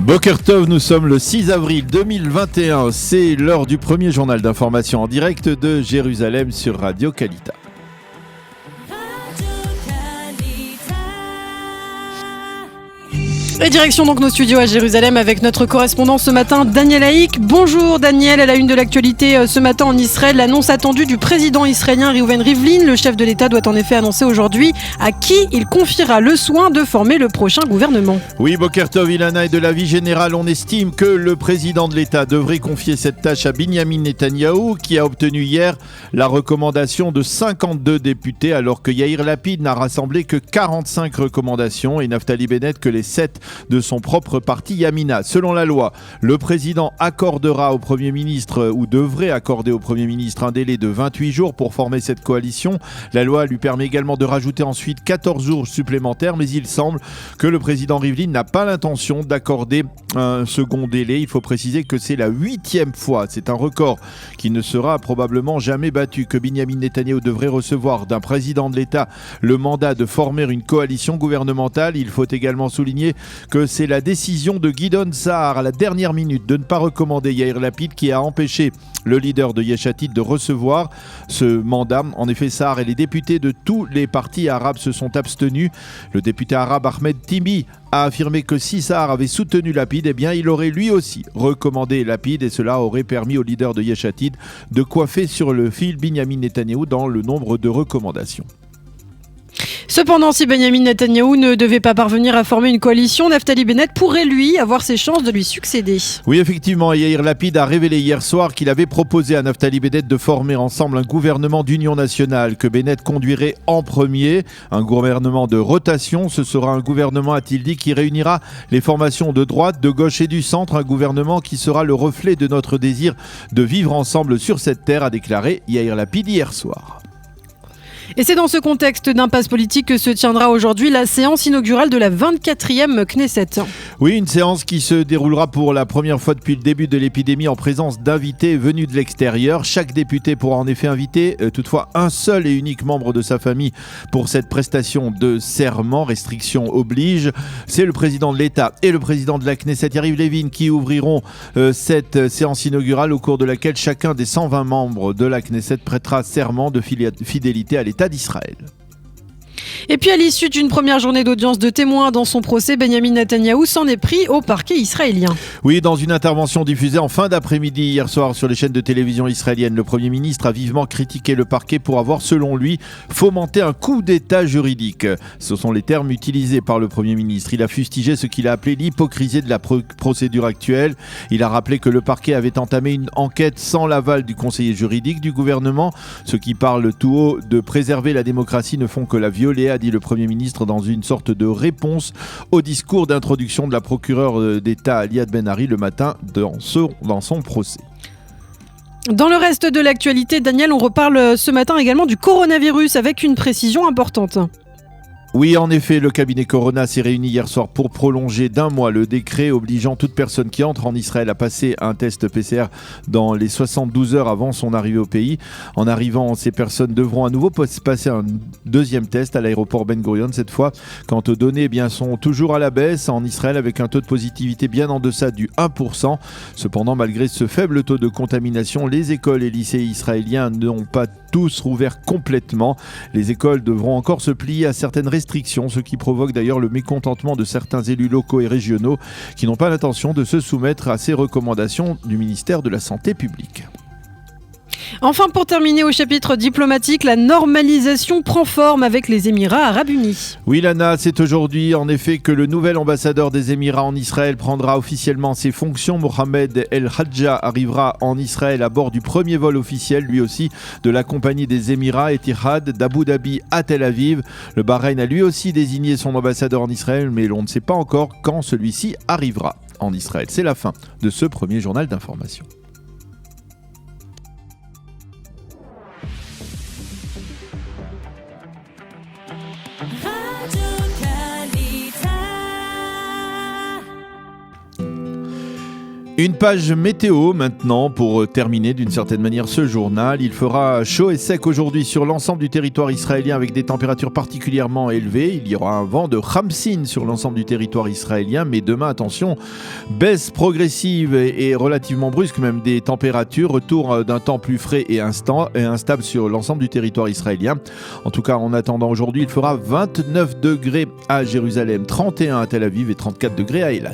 Boker Tov, nous sommes le 6 avril 2021. C'est l'heure du premier journal d'information en direct de Jérusalem sur Radio Kalita. Et direction donc nos studios à Jérusalem avec notre correspondant ce matin, Daniel Haïk. Bonjour Daniel, à la une de l'actualité ce matin en Israël, l'annonce attendue du président israélien Reuven Rivlin. Le chef de l'État doit en effet annoncer aujourd'hui à qui il confiera le soin de former le prochain gouvernement. Oui, Boker Tov, Ilana, et de l'avis général, on estime que le président de l'État devrait confier cette tâche à Binyamin Netanyahou, qui a obtenu hier la recommandation de 52 députés, alors que Yair Lapid n'a rassemblé que 45 recommandations et Naftali Bennett que les 7 de son propre parti Yamina. Selon la loi, le président accordera au Premier ministre ou devrait accorder au Premier ministre un délai de 28 jours pour former cette coalition. La loi lui permet également de rajouter ensuite 14 jours supplémentaires, mais il semble que le président Rivlin n'a pas l'intention d'accorder un second délai. Il faut préciser que c'est la 8e fois, c'est un record qui ne sera probablement jamais battu, que Binyamin Netanyahou devrait recevoir d'un président de l'État le mandat de former une coalition gouvernementale. Il faut également souligner que c'est la décision de Gideon Sa'ar à la dernière minute de ne pas recommander Yair Lapid qui a empêché le leader de Yesh Atid de recevoir ce mandat. En effet, Sa'ar et les députés de tous les partis arabes se sont abstenus. Le député arabe Ahmed Timi a affirmé que si Sa'ar avait soutenu Lapid, eh bien, il aurait lui aussi recommandé Lapid et cela aurait permis au leader de Yesh Atid de coiffer sur le fil Binyamin Netanyahou dans le nombre de recommandations. Cependant, si Benjamin Netanyahou ne devait pas parvenir à former une coalition, Naftali Bennett pourrait lui avoir ses chances de lui succéder. Oui, effectivement, Yair Lapid a révélé hier soir qu'il avait proposé à Naftali Bennett de former ensemble un gouvernement d'union nationale que Bennett conduirait en premier, un gouvernement de rotation. Ce sera un gouvernement, a-t-il dit, qui réunira les formations de droite, de gauche et du centre, un gouvernement qui sera le reflet de notre désir de vivre ensemble sur cette terre, a déclaré Yair Lapid hier soir. Et c'est dans ce contexte d'impasse politique que se tiendra aujourd'hui la séance inaugurale de la 24e Knesset. Oui, une séance qui se déroulera pour la première fois depuis le début de l'épidémie en présence d'invités venus de l'extérieur. Chaque député pourra en effet inviter toutefois un seul et unique membre de sa famille pour cette prestation de serment. Restriction oblige. C'est le président de l'État et le président de la Knesset, Yariv Levin, qui ouvriront cette séance inaugurale au cours de laquelle chacun des 120 membres de la Knesset prêtera serment de fidélité à l'État d'Israël. Et puis à l'issue d'une première journée d'audience de témoins dans son procès, Benjamin Netanyahou s'en est pris au parquet israélien. Oui, dans une intervention diffusée en fin d'après-midi hier soir sur les chaînes de télévision israéliennes, le Premier ministre a vivement critiqué le parquet pour avoir, selon lui, fomenté un coup d'État juridique. Ce sont les termes utilisés par le Premier ministre. Il a fustigé ce qu'il a appelé l'hypocrisie de la procédure actuelle. Il a rappelé que le parquet avait entamé une enquête sans l'aval du conseiller juridique du gouvernement. Ceux qui parlent tout haut de préserver la démocratie ne font que la violer, a dit le Premier ministre dans une sorte de réponse au discours d'introduction de la procureure d'État Liad Ben-Ari le matin dans son procès. Dans le reste de l'actualité, Daniel, on reparle ce matin également du coronavirus avec une précision importante. Oui, en effet, le cabinet Corona s'est réuni hier soir pour prolonger d'1 mois le décret obligeant toute personne qui entre en Israël à passer un test PCR dans les 72 heures avant son arrivée au pays. En arrivant, ces personnes devront à nouveau passer un deuxième test à l'aéroport Ben Gurion. Cette fois, quant aux données, sont toujours à la baisse en Israël avec un taux de positivité bien en deçà du 1%. Cependant, malgré ce faible taux de contamination, les écoles et lycées israéliens n'ont pas tous rouvert complètement. Les écoles devront encore se plier à certaines restrictions, ce qui provoque d'ailleurs le mécontentement de certains élus locaux et régionaux qui n'ont pas l'intention de se soumettre à ces recommandations du ministère de la Santé publique. Enfin, pour terminer au chapitre diplomatique, la normalisation prend forme avec les Émirats arabes unis. Oui, Lana, c'est aujourd'hui en effet que le nouvel ambassadeur des Émirats en Israël prendra officiellement ses fonctions. Mohamed El Hadja arrivera en Israël à bord du premier vol officiel, lui aussi, de la compagnie des Émirats Etihad d'Abu Dhabi à Tel Aviv. Le Bahreïn a lui aussi désigné son ambassadeur en Israël, mais l'on ne sait pas encore quand celui-ci arrivera en Israël. C'est la fin de ce premier journal d'information. Une page météo maintenant pour terminer d'une certaine manière ce journal. Il fera chaud et sec aujourd'hui sur l'ensemble du territoire israélien avec des températures particulièrement élevées. Il y aura un vent de Khamsin sur l'ensemble du territoire israélien, mais demain, attention, baisse progressive et relativement brusque même des températures, retour d'un temps plus frais et instable sur l'ensemble du territoire israélien. En tout cas, en attendant aujourd'hui, il fera 29 degrés à Jérusalem, 31 à Tel Aviv et 34 degrés à Eilat.